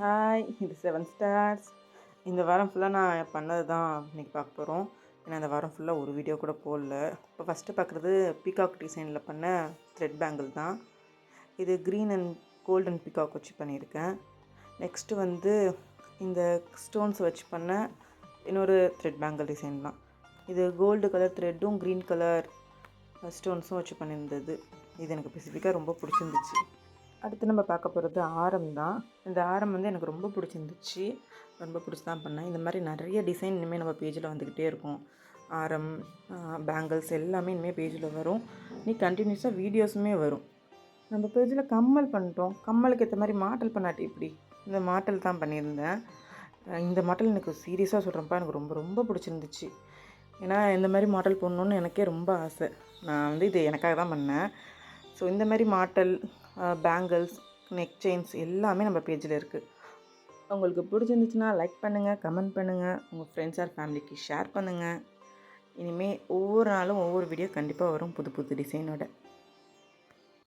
Hi, இது 7 stars. இந்த வாரம் ஃபுல்லாக நான் பண்ணது தான் இன்றைக்கி பார்க்க போகிறோம். ஏன்னா இந்த வாரம் ஃபுல்லாக ஒரு வீடியோ கூட போடல. இப்போ ஃபஸ்ட்டு பார்க்குறது பீகாக் டிசைனில் பண்ண த்ரெட் பேங்கிள் தான். இது க்ரீன் அண்ட் கோல்டன் பீகாக் வச்சு பண்ணியிருக்கேன். நெக்ஸ்ட்டு வந்து இந்த ஸ்டோன்ஸ் வச்சு பண்ண இன்னொரு த்ரெட் பேங்கிள் டிசைன் தான். இது கோல்டு கலர் த்ரெட்டும் க்ரீன் கலர் ஸ்டோன்ஸும் வச்சு பண்ணியிருந்தது. இது எனக்கு ஸ்பெசிஃபிக்காக ரொம்ப பிடிச்சிருந்துச்சு. அடுத்து நம்ம பார்க்க போகிறது ஆரம் தான். இந்த ஆரம் வந்து எனக்கு ரொம்ப பிடிச்சிருந்துச்சு. ரொம்ப பிடிச்சி தான் பண்ணேன். இந்த மாதிரி நிறைய டிசைன் இனிமேல் நம்ம பேஜில் வந்துக்கிட்டே இருக்கும். ஆரம், பேங்கிள்ஸ் எல்லாமே இனிமேல் பேஜில் வரும். கண்டினியூஸாக வீடியோஸுமே வரும். நம்ம பேஜில் கம்மல் பண்ணிட்டோம். கம்மலுக்கு ஏற்ற மாதிரி மாட்டல் பண்ணாட்டி இப்படி இந்த மாட்டல் தான் பண்ணியிருந்தேன். இந்த மாட்டல் எனக்கு சீரியஸாக சொல்கிறேன்ப்பா, எனக்கு ரொம்ப ரொம்ப பிடிச்சிருந்துச்சு. ஏன்னா இந்த மாதிரி மாடல் போடணுன்னு எனக்கே ரொம்ப ஆசை. நான் வந்து இது எனக்காக தான் பண்ணேன். ஸோ இந்த மாதிரி மாட்டல், பேங்கிள்ஸ், நெக் செயின்ஸ் எல்லாமே நம்ம பேஜில் இருக்குது. உங்களுக்கு பிடிச்சிருந்துச்சுன்னா லைக் பண்ணுங்கள், கமெண்ட் பண்ணுங்கள், உங்கள் ஃப்ரெண்ட்ஸ் ஆர் ஃபேமிலிக்கு ஷேர் பண்ணுங்கள். இனிமேல் ஒவ்வொரு நாளும் ஒவ்வொரு வீடியோ கண்டிப்பாக வரும் புது புது டிசைனோட.